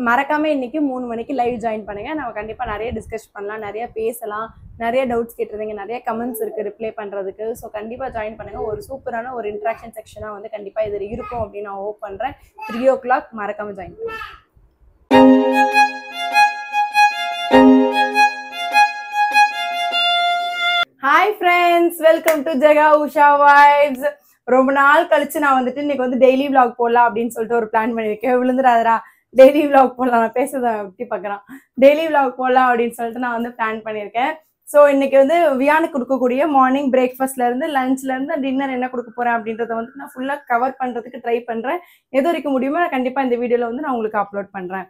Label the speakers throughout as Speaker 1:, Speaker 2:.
Speaker 1: மறக்காம இன்னைக்கு 3 மணிக்கு லைவ் ஜாயின் பண்ணுங்க. நம்ம கண்டிப்பா நிறைய டிஸ்கஸ் பண்ணலாம், நிறைய பேசலாம், நிறைய டவுட்ஸ் கேட்டிருந்தீங்க, நிறைய கமெண்ட்ஸ் இருக்கு ரிப்ளை பண்றதுக்கு. ஸோ கண்டிப்பா ஜாயின் பண்ணுங்க. ஒரு சூப்பரான ஒரு இன்ட்ராக்ஷன் செக்ஷனா வந்து கண்டிப்பா இது இருக்கும் அப்படின்னு நான் ஹோப் பண்றேன். 3 o'clock மறக்காம ஜாயின் பண்ணுங்க. Hi friends, welcome to Jega Usha vibes. ரொம்ப நாள் கழிச்சு நான் வந்துட்டு இன்னைக்கு வந்து டெய்லி vlog போடலாம் அப்படின்னு சொல்லிட்டு ஒரு பிளான் பண்ணியிருக்கேன். விழுந்துடாதரா, டெய்லி vlog போடலாம், நான் பேசுறத எப்படி பார்க்குறான், டெய்லி vlog போடலாம் அப்படின்னு சொல்லிட்டு நான் வந்து பிளான் பண்ணியிருக்கேன். ஸோ இன்னைக்கு வந்து வியானுக்கு கொடுக்கக்கூடிய மார்னிங் பிரேக்ஃபாஸ்ட்ல இருந்து லஞ்ச்ல இருந்து டின்னர் என்ன கொடுக்க போறேன் அப்படின்றத வந்து நான் ஃபுல்லா கவர் பண்றதுக்கு ட்ரை பண்றேன். எது வரைக்கும் முடியுமோ நான் கண்டிப்பா இந்த வீடியோல வந்து நான் உங்களுக்கு அப்லோட் பண்றேன்.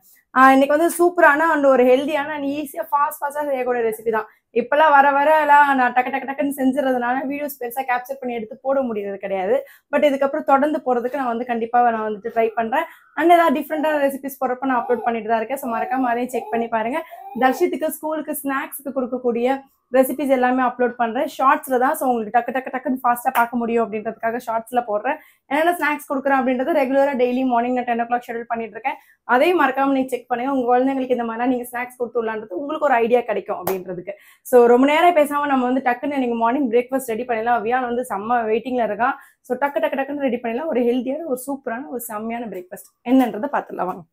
Speaker 1: இன்னைக்கு வந்து சூப்பரான அண்ட் ஒரு ஹெல்தியான அண்ட் ஈஸியா ஃபாஸ்டா செய்யக்கூடிய ரெசிபி தான். இப்பெல்லாம் வர வர எல்லாம் நான் டக்குன்னு செஞ்சுறதுனால வீடியோஸ் பெருசா கேப்சர் பண்ணி எடுத்து போட முடியறது கிடையாது. பட் இதுக்கப்புறம் தொடர்ந்து போறதுக்கு நான் வந்து கண்டிப்பா நான் வந்துட்டு ட்ரை பண்றேன். அண்ட் ஏதாவது டிஃப்ரெண்டான ரெசிபிஸ் போறப்ப நான் அப்லோட் பண்ணிட்டு தான் இருக்கேன். ஸோ மறக்காம அதையும் செக் பண்ணி பாருங்க. தர்ஷித்துக்கு ஸ்கூலுக்கு ஸ்நாக்ஸ்க்கு கொடுக்கக்கூடிய ரெசிபிஸ் எல்லாமே அப்லோட் பண்றேன் ஷார்ட்ஸ்ல தான். ஸோ உங்களுக்கு டக்குன்னு ஃபாஸ்டா பார்க்க முடியும் அப்படின்றதுக்காக ஷார்ட்ஸ்ல போடுறேன். என்னென்ன ஸ்நாக்ஸ் கொடுக்குறேன் அப்படின்றத ரெகுலரா டெய்லி மார்னிங் நான் 10 o'clock ஷெடியூல் பண்ணிட்டு இருக்கேன். அதையும் மறக்காம நீங்க செக் பண்ணுங்க. உங்க குழந்தைங்களுக்கு இந்த மாதிரிலாம் நீங்க ஸ்நாக்ஸ் கொடுத்துடலான்றது உங்களுக்கு ஒரு ஐடியா கிடைக்கும் அப்படின்றதுக்கு. ஸோ ரொம்ப நேரம் பேசாம நம்ம வந்து டக்குன்னு நீங்க மார்னிங் பிரேக்ஃபாஸ்ட் ரெடி பண்ணிடலாம். வியான் வந்து செம்ம வெயிட்டிங்ல இருக்கான். ஸோ டக்குன்னு ரெடி பண்ணிடலாம். ஒரு ஹெல்த்தியான ஒரு சூப்பரான ஒரு செம்மையான பிரேக்ஃபாஸ்ட் என்னன்றதை பார்த்துடலாம் வாங்க.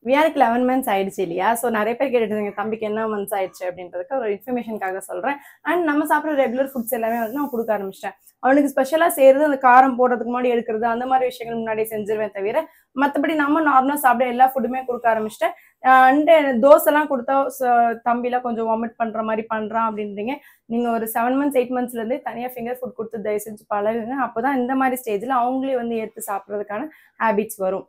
Speaker 1: வியானுக்கு 11 months ஆயிடுச்சு இல்லையா? ஸோ நிறைய பேர் கேட்டுட்டு தம்பிக்கு என்ன மந்த்ஸ் ஆயிடுச்சு அப்படின்றதுக்கு ஒரு இன்ஃபர்மேஷனுக்காக சொல்றேன். அண்ட் நம்ம சாப்பிட்ற ரெகுலர் ஃபுட்ஸ் எல்லாமே வந்து நான் கொடுக்க ஆரம்பிச்சிட்டேன். அவனுக்கு ஸ்பெஷலா செய்யறது அந்த காரம் போடுறதுக்கு முன்னாடி எடுக்கிறது அந்த மாதிரி விஷயங்கள் முன்னாடி செஞ்சிருவேன் தவிர மற்றபடி நம்ம நார்மலா சாப்பிட எல்லா ஃபுட்டுமே கொடுக்க ஆரம்பிச்சிட்டேன். அண்ட் தோசைலாம் கொடுத்தா தம்பிலாம் கொஞ்சம் வாமிட் பண்ற மாதிரி பண்றான் அப்படின்றீங்க. நீங்க ஒரு 7 months 8 monthsல இருந்தே தனியா ஃபிங்கர் ஃபுட் கொடுத்து தயவு செஞ்சு பழகுங்க. அப்போதான் இந்த மாதிரி ஸ்டேஜ்ல அவங்களே வந்து எடுத்து சாப்பிட்றதுக்கான ஹேபிட்ஸ் வரும்.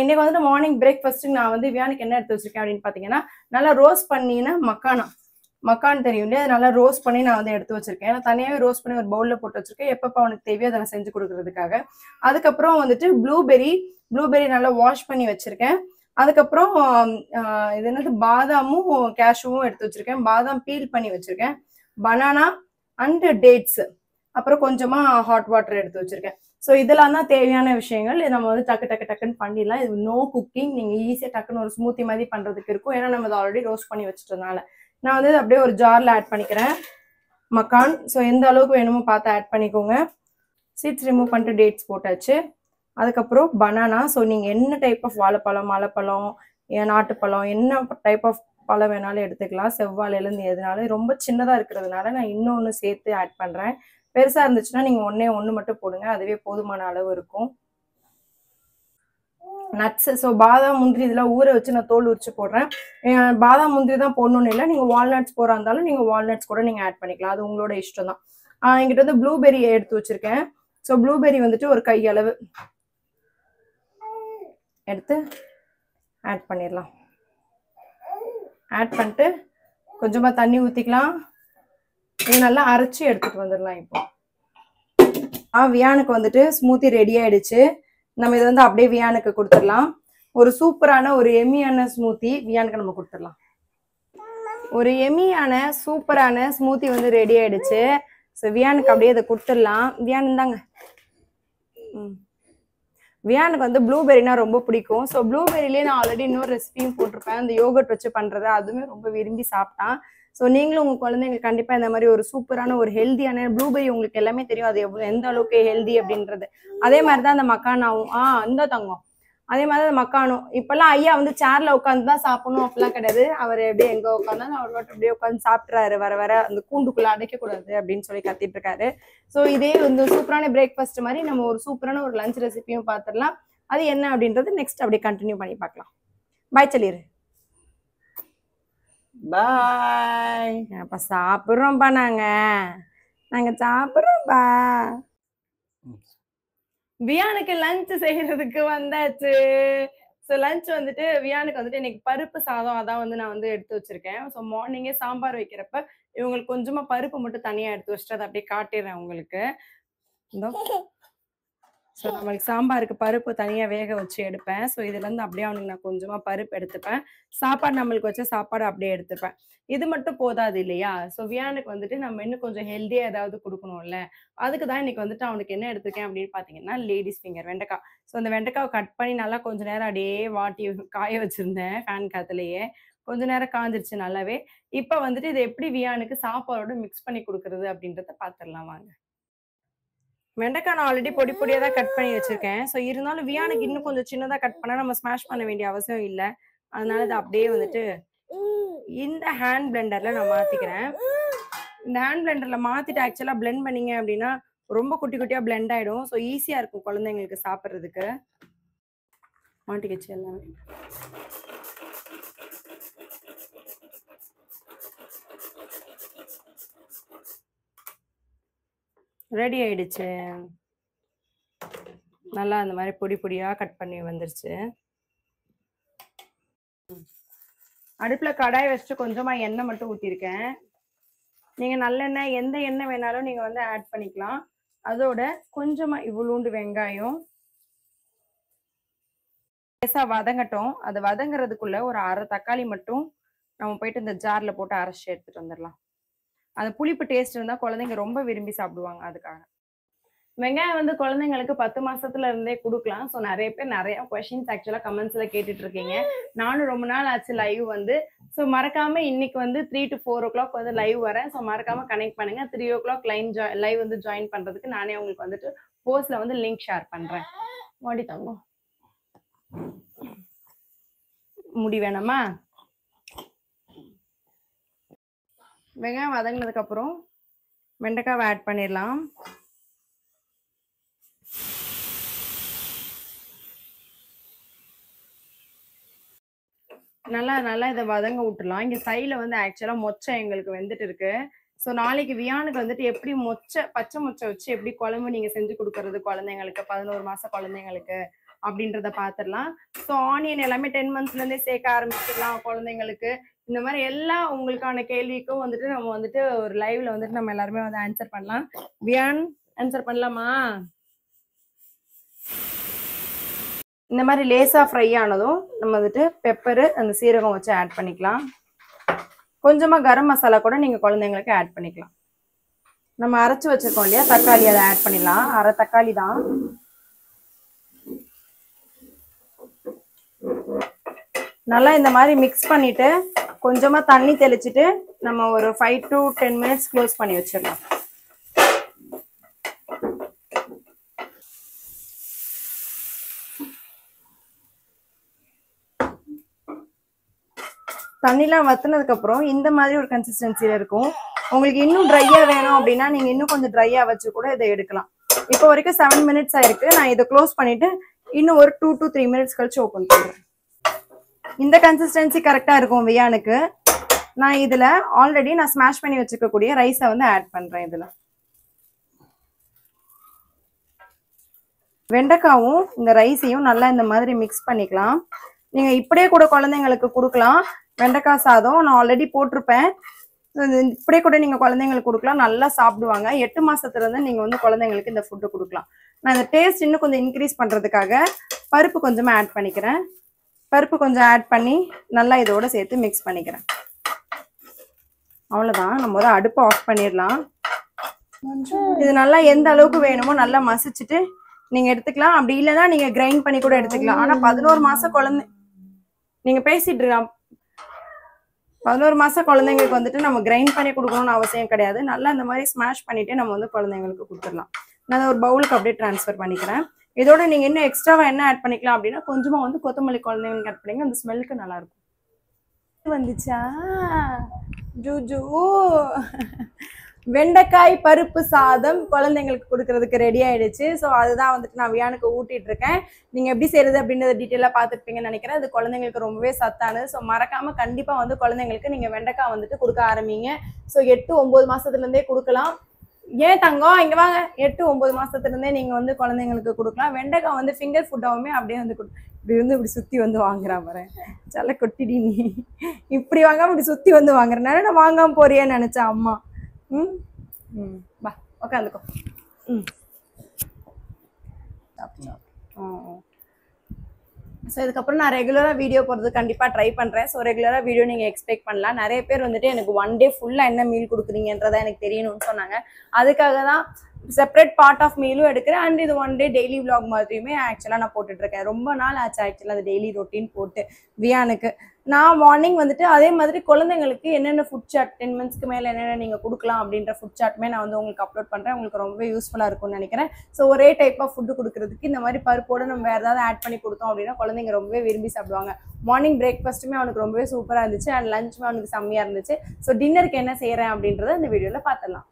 Speaker 1: இன்னைக்கு வந்துட்டு மார்னிங் பிரேக்ஃபாஸ்ட்டுக்கு நான் வந்து வியானுக்கு என்ன எடுத்து வச்சிருக்கேன் அப்படின்னு பாத்தீங்கன்னா, நல்லா ரோஸ்ட் பண்ணின மக்கான் தெரியும் இல்லையா? நல்லா ரோஸ்ட் பண்ணி நான் வந்து எடுத்து வச்சிருக்கேன். நான் தனியாவே ரோஸ்ட் பண்ணி ஒரு பவுல்ல போட்டு வச்சிருக்கேன். எப்பப்ப அவனுக்கு தேவையோ அதை நான் செஞ்சு கொடுக்கறதுக்காக. அதுக்கப்புறம் வந்துட்டு ப்ளூபெரி நல்லா வாஷ் பண்ணி வச்சிருக்கேன். அதுக்கப்புறம் இது என்னது பாதாமும் கேஷ்யூவும் எடுத்து வச்சிருக்கேன். பாதாம் பீல் பண்ணி வச்சிருக்கேன். பனானா அண்ட் டேட்ஸ், அப்புறம் கொஞ்சமா ஹாட் வாட்டர் எடுத்து வச்சிருக்கேன். ஸோ இதெல்லாம் தான் தேவையான விஷயங்கள். நம்ம வந்து டக்குன்னு பண்ணிடலாம். இது நோ குக்கிங். நீங்க ஈஸியா டக்குன்னு ஒரு ஸ்மூத்தி மாதிரி பண்றதுக்கு இருக்கும். ஏன்னா நம்ம அதை ஆல்ரெடி ரோஸ்ட் பண்ணி வச்சுட்டதுனால நான் வந்து அப்படியே ஒரு ஜார்ல ஆட் பண்ணிக்கிறேன் மக்கான். ஸோ எந்த அளவுக்கு வேணுமோ பார்த்து ஆட் பண்ணிக்கோங்க. சீட்ஸ் ரிமூவ் பண்ணிட்டு டேட்ஸ் போட்டாச்சு. அதுக்கப்புறம் பனானா. ஸோ நீங்க என்ன டைப் ஆஃப் வாழைப்பழம், மலைப்பழம், நாட்டுப்பழம், என்ன டைப் ஆஃப் பழம் வேணாலும் எடுத்துக்கலாம். செவ்வாழையிலேருந்து எதுனாலும். ரொம்ப சின்னதா இருக்கிறதுனால நான் இன்னொன்று சேர்த்து ஆட் பண்றேன். பெருசா இருந்துச்சுன்னா நீங்க ஒண்ணு மட்டும் போடுங்க, அதுவே போதுமான அளவு இருக்கும். நட்ஸ். ஸோ பாதாம் முந்திரி இதெல்லாம் ஊற வச்சு நான் தோல் உரிச்சு போடுறேன். பாதாம் முந்திரி தான் போடணும்னு இல்லை, நீங்க வால்நட்ஸ் போறா இருந்தாலும் நீங்க வால்நட்ஸ் கூட நீங்க ஆட் பண்ணிக்கலாம். அது உங்களோட இஷ்டம் தான். என்கிட்ட வந்து ப்ளூபெரி எடுத்து வச்சிருக்கேன். ஸோ ப்ளூபெரி வந்துட்டு ஒரு கையளவு எடுத்து ஆட் பண்ணிடலாம். ஆட் பண்ணிட்டு கொஞ்சமா தண்ணி ஊத்திக்கலாம். இது நல்லா அரைச்சி எடுத்துட்டு வந்துடலாம். இப்போ வியானுக்கு வந்துட்டு ஸ்மூத்தி ரெடி ஆயிடுச்சு. நம்ம இதை வந்து அப்படியே வியானுக்கு கொடுத்துடலாம். ஒரு சூப்பரான ஒரு எம்மியான ஸ்மூத்தி வியானுக்கு நம்ம கொடுத்துடலாம். ஒரு எம்மியான சூப்பரான ஸ்மூத்தி வந்து ரெடி ஆயிடுச்சு. ஸோ வியானுக்கு அப்படியே இதை கொடுத்துடலாம். வியான் இருந்தாங்க. வியானுக்கு வந்து ப்ளூபெரினா ரொம்ப பிடிக்கும். ஸோ ப்ளூபெரிலேயே நான் ஆல்ரெடி இன்னொரு ரெசிபியும் போட்டிருப்பேன், அந்த யோகர்ட் வச்சு பண்றது. அதுவுமே ரொம்ப விரும்பி சாப்பிட்டான். ஸோ நீங்களும் உங்க குழந்தைங்களுக்கு கண்டிப்பா இந்த மாதிரி ஒரு சூப்பரான ஒரு ஹெல்தியான ப்ளூபெரி உங்களுக்கு எல்லாமே தெரியும் அது எந்த அளவுக்கு ஹெல்தி அப்படின்றது. அதே மாதிரிதான் அந்த மக்கானாவும் இந்த தங்கம் அதே மாதிரி அந்த மக்கானும். இப்பெல்லாம் ஐயா வந்து சேர்ல உட்காந்து தான் சாப்பிடணும் அப்படிலாம் கிடையாது. அவர் எப்படியே எங்க உட்காந்தாலும் அவர் அப்படியே உட்காந்து சாப்பிட்றாரு. வர அந்த கூண்டுக்குள்ள அடைக்க கூடாது அப்படின்னு சொல்லி கத்திட்டு இருக்காரு. ஸோ இதே வந்து சூப்பரான பிரேக்ஃபாஸ்ட் மாதிரி நம்ம ஒரு சூப்பரான ஒரு லஞ்ச் ரெசிபியும் பார்த்துடலாம். அது என்ன அப்படின்றது நெக்ஸ்ட் அப்படியே கண்டினியூ பண்ணி பார்க்கலாம். பாய் சொல்லிடு. பாய். அப்ப சாப்பிட்றோம்ப்பா. நாங்க சாப்பிட்றோம்ப்பா. வியானுக்கு லஞ்ச் செய்யறதுக்கு வந்தாச்சு. ஸோ லஞ்ச் வந்துட்டு வியானுக்கு வந்துட்டு இன்னைக்கு பருப்பு சாதம் அதான் வந்து நான் வந்து எடுத்து வச்சிருக்கேன். ஸோ மார்னிங்கே சாம்பார் வைக்கிறப்ப இவங்களுக்கு கொஞ்சமா பருப்பு மட்டும் தனியா எடுத்து வச்சுட்டு அதை அப்படியே காட்டிடுறேன் உங்களுக்கு. ஸோ நம்மளுக்கு சாம்பாருக்கு பருப்பு தனியாக வேக வச்சு எடுப்பேன். ஸோ இதுலேருந்து அப்படியே அவனுக்கு நான் கொஞ்சமாக பருப்பு எடுத்துப்பேன். சாப்பாடு நம்மளுக்கு வச்ச சாப்பாடு அப்படியே எடுத்துப்பேன். இது மட்டும் போதாது இல்லையா? ஸோ வியானுக்கு வந்துட்டு நம்ம இன்னும் கொஞ்சம் ஹெல்த்தியாக ஏதாவது கொடுக்கணும்ல. அதுக்கு தான் இன்னைக்கு வந்துட்டு அவனுக்கு என்ன எடுத்துருக்கேன் அப்படின்னு பார்த்தீங்கன்னா, லேடிஸ் ஃபிங்கர் வெண்டைக்காய். ஸோ அந்த வெண்டைக்காவை கட் பண்ணி நல்லா கொஞ்ச நேரம் அப்படியே வாட்டி காய வச்சுருந்தேன் ஃபேன் காற்றுலேயே. கொஞ்ச நேரம் காஞ்சிருச்சு நல்லாவே. இப்போ வந்துட்டு இதை எப்படி வியானுக்கு சாப்பாடோட மிக்ஸ் பண்ணி கொடுக்குறது அப்படின்றத பார்த்துடலாம் வாங்க. வெண்டைக்காய் நான் ஆல்ரெடி பொடி பொடியாக தான் கட் பண்ணி வச்சிருக்கேன். ஸோ இருந்தாலும் வியானுக்கு இன்னும் கொஞ்சம் சின்னதாக கட் பண்ணால் நம்ம ஸ்மாஷ் பண்ண வேண்டிய அவசியம் இல்லை. அதனால இதை அப்படியே வந்துட்டு இந்த ஹேண்ட் பிளெண்டரில் நான் மாற்றிக்கிறேன். இந்த ஹேண்ட் பிளெண்டரில் மாற்றிட்டு ஆக்சுவலாக பிளெண்ட் பண்ணிங்க அப்படின்னா ரொம்ப குட்டி குட்டியாக பிளெண்ட் ஆகிடும். ஸோ ஈஸியாக இருக்கும் குழந்தைங்களுக்கு சாப்பிட்றதுக்கு. மாட்டிக்கிச்சு எல்லாமே. ரெடி ஆயிடுச்சு. நல்லா அந்த மாதிரி பொடி பொடியாக கட் பண்ணி வந்துருச்சு. அடுப்பில் கடாய் வச்சுட்டு கொஞ்சமாக எண்ணெய் மட்டும் ஊற்றிருக்கேன். நீங்கள் நல்லெண்ணெய் எந்த எண்ணெய் வேணாலும் நீங்கள் வந்து ஆட் பண்ணிக்கலாம். அதோட கொஞ்சமாக இவ்வளோண்டு வெங்காயம் லேசாக வதங்கட்டும். அது வதங்குறதுக்குள்ள ஒரு அரை தக்காளி மட்டும் நம்ம போயிட்டு இந்த ஜாரில் போட்டு அரைச்சி எடுத்துகிட்டு வந்துடலாம். அந்த புளிப்பு டேஸ்ட் இருந்தால் குழந்தைங்க ரொம்ப விரும்பி சாப்பிடுவாங்க. அதுக்காக வெங்காயம் வந்து குழந்தைங்களுக்கு 10 மாசத்துல இருந்தே கொடுக்கலாம். ஸோ நிறைய பேர் நிறைய கொஸ்டின்ஸ் ஆக்சுவலாக கமெண்ட்ஸில் கேட்டுட்டு இருக்கீங்க. நானும் ரொம்ப நாள் ஆச்சு லைவ் வந்து. ஸோ மறக்காம இன்னைக்கு வந்து 3 to 4 o'clock வந்து லைவ் வரேன். ஸோ மறக்காம கனெக்ட் பண்ணுங்க. 3 o'clock லைவ் வந்து ஜாயின் பண்றதுக்கு நானே உங்களுக்கு வந்துட்டு போஸ்ட்ல வந்து லிங்க் ஷேர் பண்றேன். ஓடி தங்கம் முடி வேணாமா? வெங்காயம் வதங்கினதுக்கு அப்புறம் வெண்டைக்காவை ஆட் பண்ணிடலாம். நல்லா இதை வதங்க விட்டுலாம். இங்க சைடில் வந்து ஆக்சுவலா மொச்சை எங்களுக்கு வெந்துட்டு இருக்கு. ஸோ நாளைக்கு வியானுக்கு வந்துட்டு எப்படி பச்சை மொச்சை வச்சு எப்படி குழம்பு நீங்க செஞ்சு கொடுக்கறது குழந்தைங்களுக்கு, 11 மாசம் குழந்தைங்களுக்கு அப்படின்றத பார்த்துடலாம். ஸோ ஆனியன் எல்லாமே 10 monthsலேருந்தே சேர்க்க ஆரம்பிச்சிடலாம் குழந்தைங்களுக்கு. இந்த மாதிரி எல்லா உங்களுக்கான கேள்விக்கும் வந்துட்டு நம்ம வந்துட்டு ஒரு லைவ்ல வந்துட்டு நம்ம எல்லாருமே வந்து ஆன்சர் பண்ணலாம். வியான் ஆன்சர் பண்ணலாமா? இந்த மாதிரி லேசா ஃப்ரை ஆனதும் நம்ம வந்துட்டு பெப்பரு அந்த சீரகம் வச்சு ஆட் பண்ணிக்கலாம். கொஞ்சமா கரம் மசாலா கூட நீங்க குழந்தைங்களுக்கு ஆட் பண்ணிக்கலாம். நம்ம அரைச்சு வச்சிருக்கோம் இல்லையா தக்காளி, அதை ஆட் பண்ணிடலாம். அரை தக்காளி தான். நல்லா இந்த மாதிரி மிக்ஸ் பண்ணிட்டு கொஞ்சமா தண்ணி தெளிச்சுட்டு நம்ம ஒரு 5 to 10 minutes க்ளோஸ் பண்ணி வச்சிடலாம். தண்ணிலாம் வத்துனதுக்கு அப்புறம் இந்த மாதிரி ஒரு கன்சிஸ்டன்சில இருக்கும். உங்களுக்கு இன்னும் ட்ரையா வேணும் அப்படின்னா நீங்க இன்னும் கொஞ்சம் ட்ரையா வச்சு கூட இதை எடுக்கலாம். இப்போ வரைக்கும் 7 minutes ஆயிருக்கு. நான் இதை க்ளோஸ் பண்ணிட்டு இன்னும் ஒரு 2 to 3 minutes கழிச்சு ஓப்பன் பண்றேன். இந்த கன்சிஸ்டன்சி கரெக்டா இருக்கும் வியானுக்கு. நான் இதுல ஆல்ரெடி நான் ஸ்மாஷ் பண்ணி வச்சுக்கக்கூடிய ரைஸை வந்து ஆட் பண்றேன். இதுல வெண்டைக்காவும் இந்த ரைஸையும் நல்லா இந்த மாதிரி மிக்ஸ் பண்ணிக்கலாம். நீங்க இப்படியே கூட குழந்தைங்களுக்கு கொடுக்கலாம். வெண்டைக்காய் சாதம் நான் ஆல்ரெடி போட்டிருப்பேன். இப்படியே கூட நீங்க குழந்தைங்களுக்கு கொடுக்கலாம், நல்லா சாப்பிடுவாங்க. 8 மாசத்துல இருந்து நீங்க வந்து குழந்தைங்களுக்கு இந்த ஃபுட்டு கொடுக்கலாம். நான் இந்த டேஸ்ட் இன்னும் கொஞ்சம் இன்க்ரீஸ் பண்றதுக்காக பருப்பு கொஞ்சமா ஆட் பண்ணிக்கிறேன். பருப்பு கொஞ்சம் ஆட் பண்ணி நல்லா இதோட சேர்த்து மிக்ஸ் பண்ணிக்கிறேன். அவ்வளவுதான். நம்ம ஒரு அடுப்பை ஆஃப் பண்ணிடலாம். இது நல்லா எந்த அளவுக்கு வேணுமோ நல்லா மசிச்சுட்டு நீங்க எடுத்துக்கலாம். அப்படி இல்லைன்னா நீங்க கிரைண்ட் பண்ணி கூட எடுத்துக்கலாம். ஆனா 11 மாசம் குழந்தை நீங்க பேசிட்டு இருக்கலாம். 11 மாசம் குழந்தைங்களுக்கு வந்துட்டு நம்ம கிரைண்ட் பண்ணி கொடுக்கணும்னு அவசியம் கிடையாது. நல்லா இந்த மாதிரி ஸ்மாஷ் பண்ணிட்டு நம்ம வந்து குழந்தைங்களுக்கு கொடுத்துடலாம். நான் ஒரு பவுலுக்கு அப்படியே டிரான்ஸ்ஃபர் பண்ணிக்கிறேன். இதோட நீங்க இன்னும் எக்ஸ்ட்ராவா என்ன ஆட் பண்ணிக்கலாம் அப்படின்னா கொஞ்சமா வந்து கொத்தமல்லி குழந்தைங்களுக்கு ஆட் பண்ணிங்க. அந்த ஸ்மெல்லுக்கு நல்லா இருக்கும். வந்துச்சா ஜூஜூ வெண்டைக்காய் பருப்பு சாதம் குழந்தைங்களுக்கு கொடுக்கறதுக்கு ரெடி ஆயிடுச்சு. ஸோ அதுதான் வந்துட்டு நான் வியானுக்கு ஊட்டிட்டு இருக்கேன். நீங்க எப்படி செய்யறது அப்படின்றத டீட்டெயிலாக பார்த்துருப்பீங்கன்னு நினைக்கிறேன். அது குழந்தைங்களுக்கு ரொம்பவே சத்தானது. ஸோ மறக்காம கண்டிப்பா வந்து குழந்தைங்களுக்கு நீங்க வெண்டைக்காய் வந்துட்டு கொடுக்க ஆரம்பிங்க. ஸோ 8-9 மாசத்துல இருந்தே கொடுக்கலாம். ஏன் தங்கம் இங்க வாங்க, 8-9 மாசத்துல இருந்தே நீங்க வந்து குழந்தைங்களுக்கு கொடுக்கலாம். வெண்டைக்காய் வந்து ஃபிங்கர் ஃபுட்டாவுமே அப்படியே வந்து இப்படி வந்து இப்படி சுத்தி வந்து வாங்குறான் பாரு. செல்ல கொட்டிடி நீ இப்படி வாங்காம இப்படி சுத்தி வந்து வாங்குறேன். நான் வாங்காம போறியேன்னு நினைச்சேன் அம்மா. வா உட்காந்துக்கோ. சாப்பிட்டு ஸோ இதுக்கப்புறம் நான் ரெகுலராக வீடியோ போடுறது கண்டிப்பாக ட்ரை பண்ணுறேன். ஸோ ரெகுலராக வீடியோ நீங்கள் எக்ஸ்பெக்ட் பண்ணலாம். நிறைய பேர் வந்துட்டு எனக்கு 1 டே ஃபுல்லாக என்ன மீல் கொடுக்குறீங்கன்றதை எனக்கு தெரியணும்னு சொன்னாங்க. அதுக்காக தான் செப்பரேட் பார்ட் ஆஃப் மீலும் எடுக்கிறேன். அண்ட் இது 1 டே டெய்லி விளாக் மாதிரியுமே ஆக்சுவலாக நான் போட்டுட்ருக்கேன். ரொம்ப நாள் ஆச்சு ஆக்சுவலாக அது டெய்லி ரொட்டீன் போட்டு. வியானுக்கு நான் மார்னிங் வந்துட்டு அதே மாதிரி குழந்தைங்களுக்கு என்னென்ன ஃபுட் சார்ட் 10 மந்த்ஸ்க்கு மேலே என்னென்ன நீங்கள் கொடுக்கலாம் அப்படின்ற ஃபுட் சார்ட்டுமே நான் வந்து உங்களுக்கு அப்லோட் பண்ணுறேன். உங்களுக்கு ரொம்ப யூஸ்ஃபுல்லாக இருக்கும்னு நினைக்கிறேன். ஸோ ஒரே டைப் ஆஃப் ஃபுட்டு கொடுக்குறதுக்கு இந்த மாதிரி பருப்போடு நம்ம வேறு ஏதாவது ஆட் பண்ணி கொடுத்தோம் அப்படின்னா குழந்தைங்க ரொம்பவே விரும்பி சாப்பிடுவாங்க. மார்னிங் பிரேக்ஃபாஸ்ட்டுமே அவனுக்கு ரொம்பவே சூப்பராக இருந்துச்சு. அண்ட் லஞ்சுமே அவனுக்கு செம்மையாக இருந்துச்சு. ஸோ டின்னருக்கு என்ன செய்கிறேன் அப்படின்றத இந்த வீடியோவில் பார்த்துடலாம்.